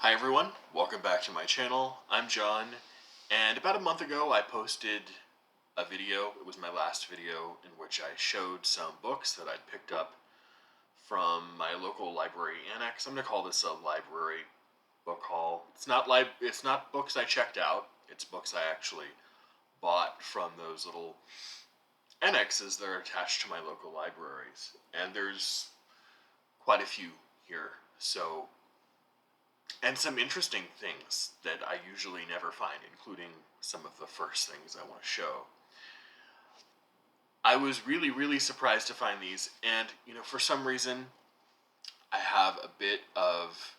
Hi everyone, welcome back to my channel. I'm John, and about a month ago I posted a video. It was my last video in which I showed some books that I'd picked up from my local library annex. I'm going to call this a library book haul. It's not books I checked out. It's books I actually bought from those little annexes that are attached to my local libraries. And there's quite a few here. And some interesting things that I usually never find, including some of the first things I want to show. I was really surprised to find these, and for some reason I have a bit of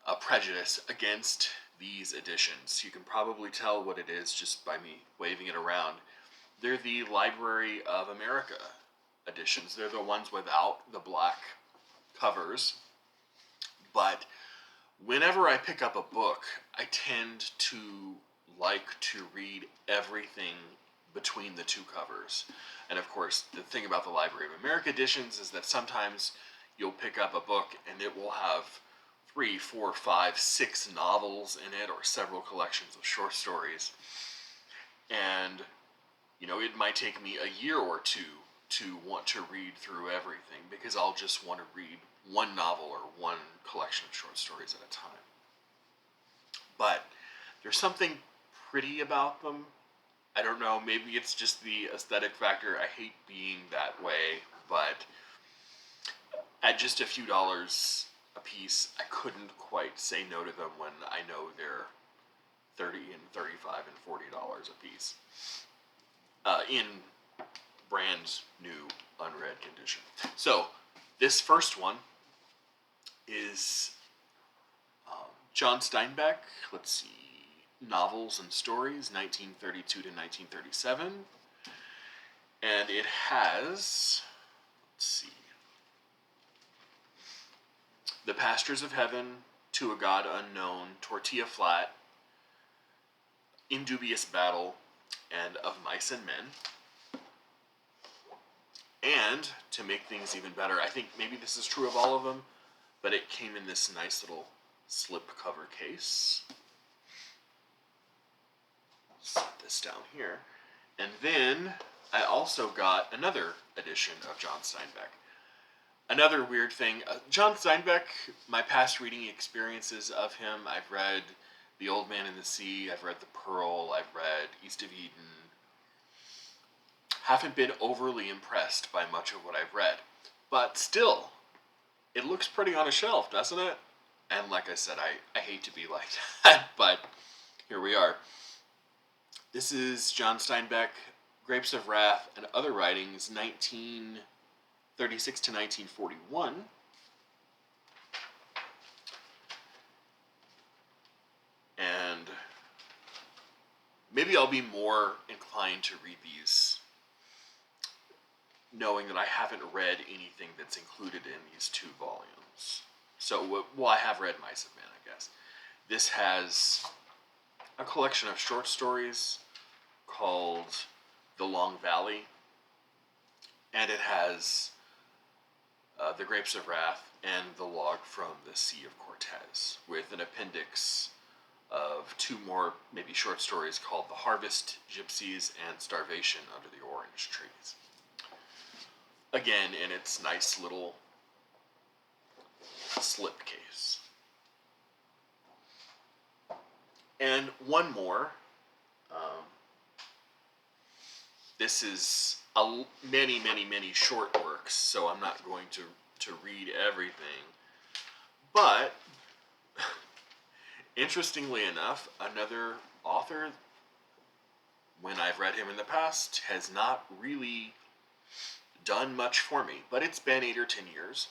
a prejudice against these editions. You can probably tell what it is just by me waving it around. They're the Library of America editions. They're the ones without the black covers, but whenever I pick up a book, I tend to like to read everything between the two covers. And of course, the thing about the Library of America editions is that sometimes you'll pick up a book and it will have 3, 4, 5, 6 novels in it, or several collections of short stories. And, it might take me a year or two to want to read through everything, because I'll just want to read one novel or one collection of short stories at a time. But there's something pretty about them. I don't know, maybe it's just the aesthetic factor. I hate being that way, but at just a few dollars a piece, I couldn't quite say no to them when I know they're $30 and $35 and $40 a piece. In brand new unread condition. So this first one is John Steinbeck. Let's see, Novels and Stories, 1932 to 1937, and it has, let's see, The Pastures of Heaven, To a God Unknown, Tortilla Flat, In Dubious Battle, and Of Mice and Men. And, to make things even better, I think maybe this is true of all of them, but it came in this nice little slipcover case. Set this down here. And then I also got another edition of John Steinbeck. Another weird thing, John Steinbeck, my past reading experiences of him, I've read The Old Man and the Sea, I've read The Pearl, I've read East of Eden. Haven't been overly impressed by much of what I've read. But still, it looks pretty on a shelf, doesn't it? And like I said, I hate to be like that, but here we are. This is John Steinbeck, Grapes of Wrath and Other Writings, 1936 to 1941. And maybe I'll be more inclined to read these knowing that I haven't read anything that's included in these two volumes. So, well, I have read Mice and Men, I guess. This has a collection of short stories called The Long Valley, and it has The Grapes of Wrath and The Log from the Sea of Cortez, with an appendix of 2 more, maybe short stories called The Harvest Gypsies and Starvation Under the Orange Trees. Again, in its nice little slipcase. And one more. This is many short works, so I'm not going to read everything. But, interestingly enough, another author, when I've read him in the past, has not really done much for me. But it's been 8 or 10 years,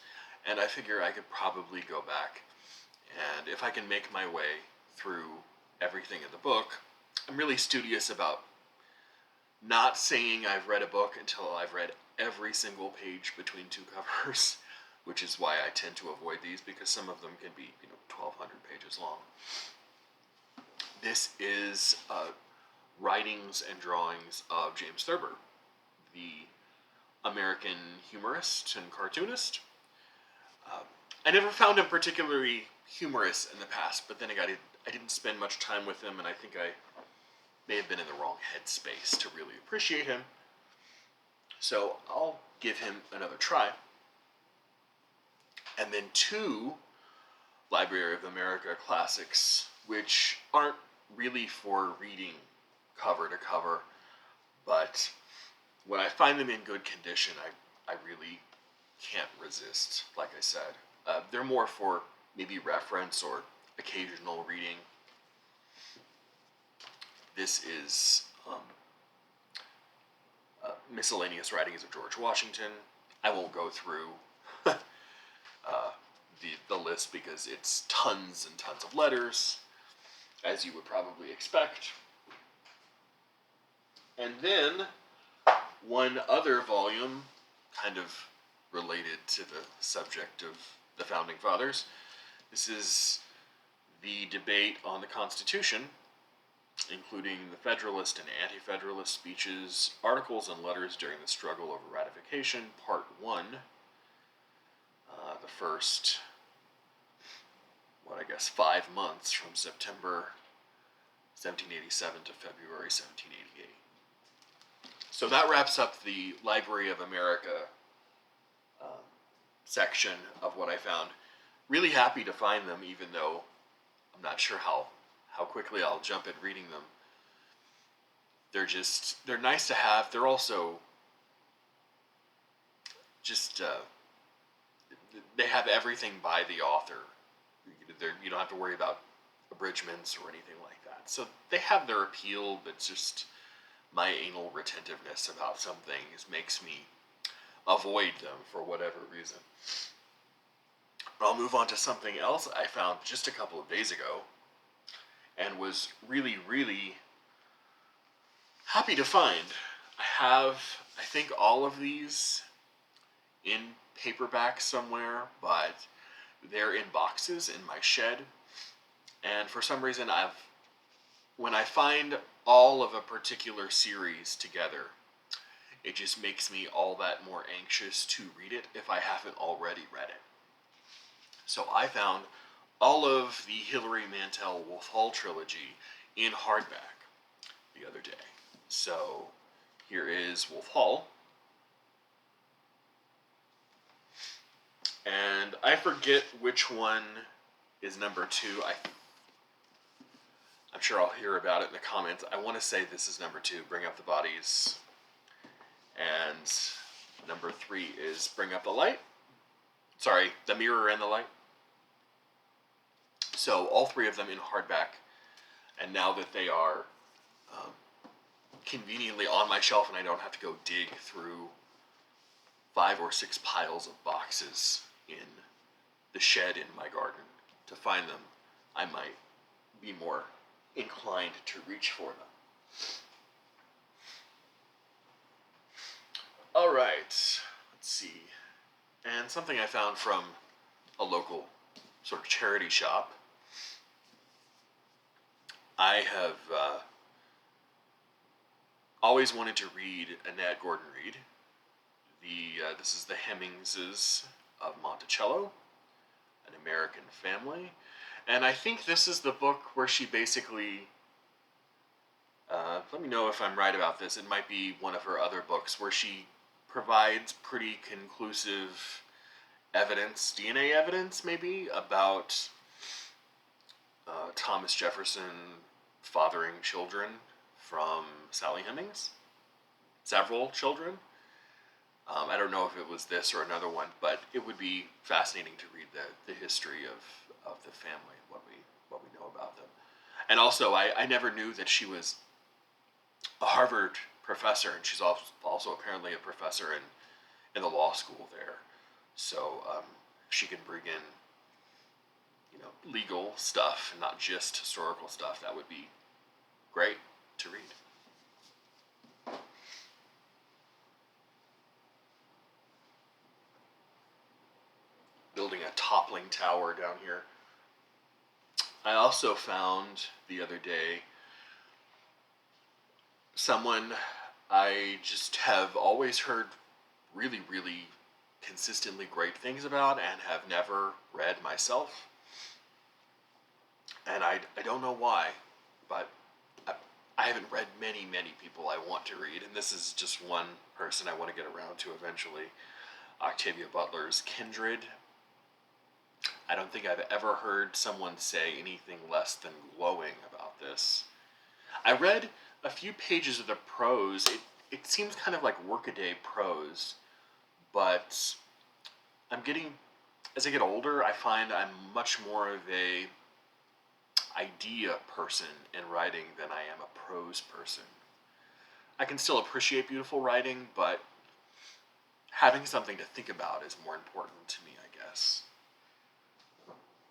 and I figure I could probably go back, and if I can make my way through everything in the book, I'm really studious about not saying I've read a book until I've read every single page between 2 covers, which is why I tend to avoid these, because some of them can be 1,200 pages long. This is writings and drawings of James Thurber, the American humorist and cartoonist. I never found him particularly humorous in the past, but then I didn't spend much time with him, and I think I may have been in the wrong headspace to really appreciate him. So I'll give him another try. And then 2 Library of America classics, which aren't really for reading cover to cover, but when I find them in good condition, I really can't resist, like I said. They're more for maybe reference or occasional reading. This is Miscellaneous Writings of George Washington. I won't go through the list because it's tons and tons of letters, as you would probably expect. And then one other volume, kind of related to the subject of the Founding Fathers. This is the debate on the Constitution, including the Federalist and Anti-Federalist speeches, articles, and letters during the struggle over ratification, Part 1. The first, 5 months from September 1787 to February 1788. So that wraps up the Library of America section of what I found. Really happy to find them, even though I'm not sure how quickly I'll jump at reading them. They're nice to have. They're also just, they have everything by the author. You don't have to worry about abridgments or anything like that. So they have their appeal, but just my anal retentiveness about some things makes me avoid them for whatever reason. But I'll move on to something else I found just a couple of days ago and was really, really happy to find. I have, I think, all of these in paperback somewhere, but they're in boxes in my shed. And for some reason, when I find all of a particular series together, it just makes me all that more anxious to read it if I haven't already read it. So I found all of the Hilary Mantel Wolf Hall trilogy in hardback the other day. So here is Wolf Hall. And I forget which one is number 2. I'm sure I'll hear about it in the comments. I want to say this is number 2, Bring Up the Bodies. And number 3 is Bring Up the Light. Sorry, The Mirror and the Light. So all 3 of them in hardback. And now that they are conveniently on my shelf and I don't have to go dig through 5 or 6 piles of boxes in the shed in my garden to find them, I might be more inclined to reach for them. All right, let's see. And something I found from a local sort of charity shop. I have always wanted to read Annette Gordon Reed. This is The Hemmingses of Monticello, An American Family. And I think this is the book where she basically, let me know if I'm right about this, it might be one of her other books, where she provides pretty conclusive evidence, DNA evidence maybe, about Thomas Jefferson fathering children from Sally Hemings. Several children. I don't know if it was this or another one, but it would be fascinating to read the history of the family, what we know about them. And also, I never knew that she was a Harvard professor, and she's also apparently a professor in the law school there. So she can bring in, legal stuff, and not just historical stuff. That would be great to read. Building a toppling tower down here. I also found the other day someone I just have always heard really, really consistently great things about and have never read myself. And I don't know why, but I, I haven't read many people I want to read, and this is just one person I want to get around to eventually. Octavia Butler's Kindred. I don't think I've ever heard someone say anything less than glowing about this. I read a few pages of the prose. It seems kind of like workaday prose, but I'm getting, as I get older, I find I'm much more of a idea person in writing than I am a prose person. I can still appreciate beautiful writing, but having something to think about is more important to me, I guess.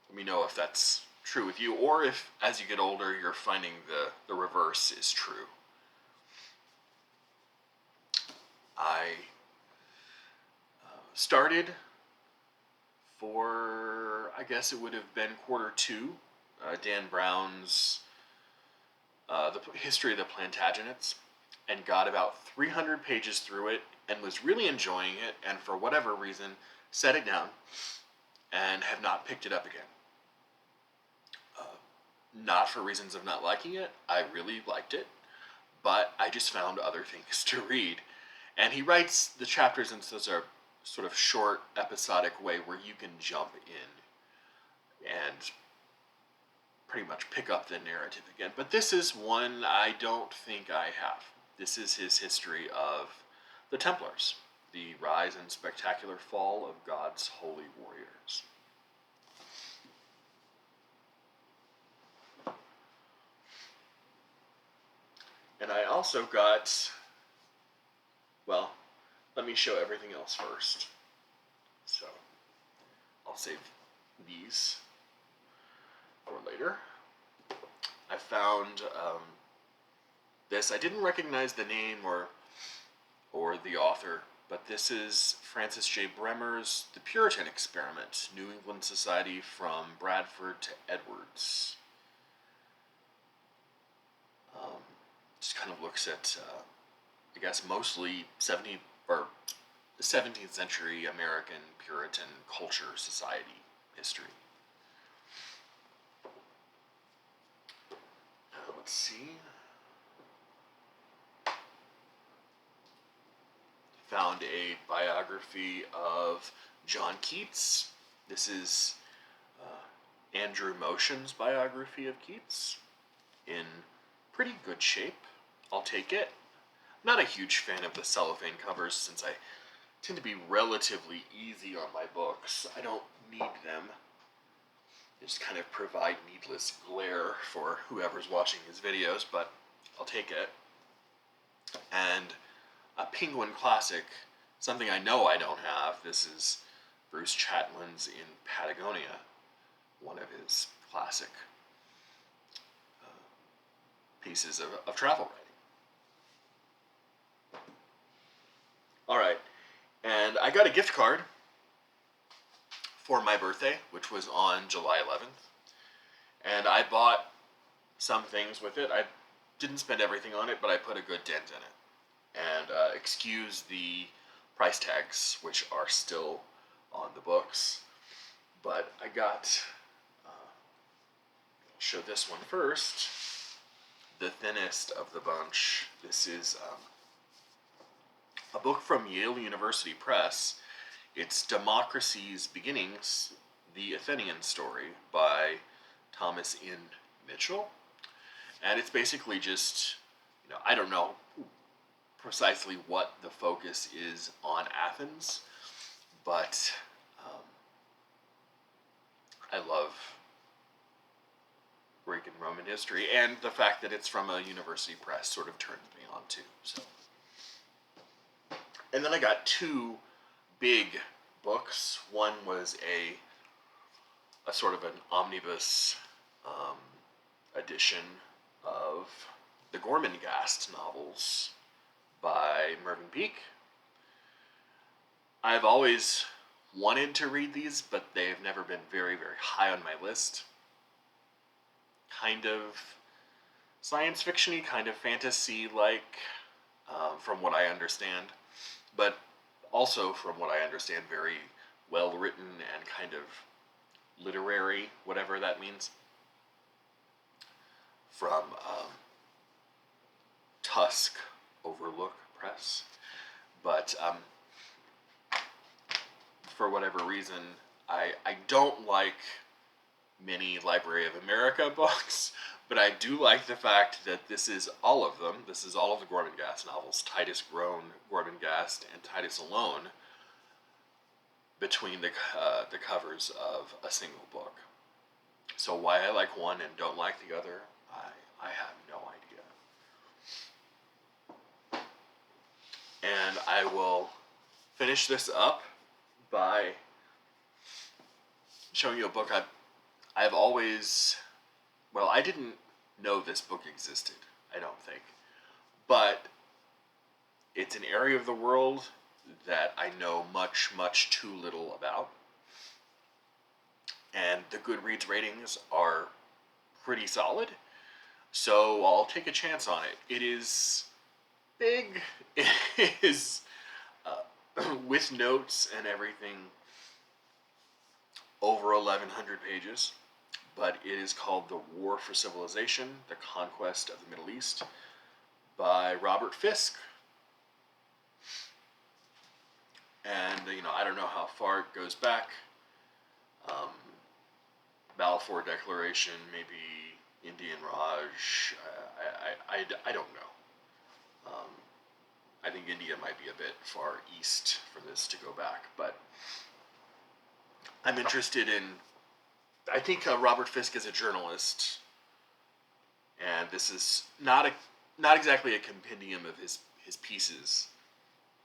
Let me know if that's true with you, or if as you get older you're finding the reverse is true. I started for, I guess it would have been quarter two, Dan Brown's The History of the Plantagenets, and got about 300 pages through it and was really enjoying it, and for whatever reason set it down and have not picked it up again. Not for reasons of not liking it. I really liked it, but I just found other things to read. And he writes the chapters in such a sort of short, episodic way where you can jump in and pretty much pick up the narrative again. But this is one I don't think I have. This is his history of the Templars, the rise and spectacular fall of God's holy warriors. And I also got, well, let me show everything else first. So I'll save these for later. I found this. I didn't recognize the name or the author, but this is Francis J. Bremer's The Puritan Experiment, New England Society from Bradford to Edwards. Just kind of looks at, I guess, mostly 17th century American Puritan culture, society, history. Let's see. Found a biography of John Keats. This is Andrew Motion's biography of Keats, in pretty good shape. I'll take it. Not a huge fan of the cellophane covers, since I tend to be relatively easy on my books. I don't need them. They just kind of provide needless glare for whoever's watching his videos, but I'll take it. And a Penguin classic, something I know I don't have. This is Bruce Chatwin's In Patagonia, one of his classic pieces of travel writing. All right, and I got a gift card for my birthday, which was on July 11th, and I bought some things with it. I didn't spend everything on it, but I put a good dent in it. And excuse the price tags, which are still on the books, but I got, I'll show this one first, the thinnest of the bunch. This is a book from Yale University Press. It's Democracy's Beginnings, The Athenian Story by Thomas N. Mitchell. And it's basically just, I don't know precisely what the focus is on Athens, but I love Greek and Roman history, and the fact that it's from a university press sort of turned me on too. So, and then I got two big books. One was a sort of an omnibus edition of the Gormenghast novels by Mervyn Peake. I've always wanted to read these, but they've never been very, very high on my list. Kind of science fiction-y, kind of fantasy-like, from what I understand, but also, from what I understand, very well written and kind of literary, whatever that means. from Tusk Overlook Press. But for whatever reason, I don't like many Library of America books, but I do like the fact that this is all of them. This is all of the Gormenghast novels, Titus Groan, Gormenghast, and Titus Alone, between the covers of a single book. So why I like one and don't like the other, I have no idea. And I will finish this up by showing you a book I've always, well, I didn't know this book existed, I don't think. But it's an area of the world that I know much, much too little about. And the Goodreads ratings are pretty solid, so I'll take a chance on it. It is big. It is, with notes and everything, over 1,100 pages. But it is called The War for Civilization, The Conquest of the Middle East, by Robert Fisk. And, I don't know how far it goes back. Balfour Declaration, maybe Indian Raj, I don't know. I think India might be a bit far east for this to go back, but I'm interested in, I think Robert Fisk is a journalist, and this is not exactly a compendium of his pieces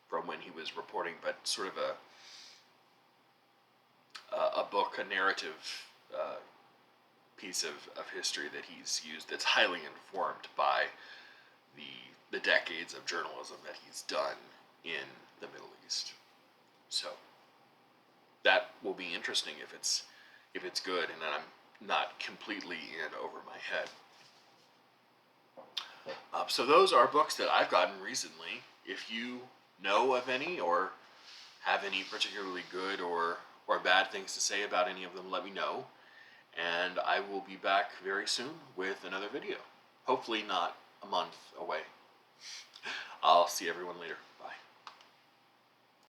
from when he was reporting, but sort of a book, a narrative piece of history that he's used that's highly informed by the decades of journalism that he's done in the Middle East. So that will be interesting if it's good and I'm not completely in over my head. So those are books that I've gotten recently. If you know of any or have any particularly good or bad things to say about any of them, let me know. And I will be back very soon with another video. Hopefully not a month away. I'll see everyone later. Bye.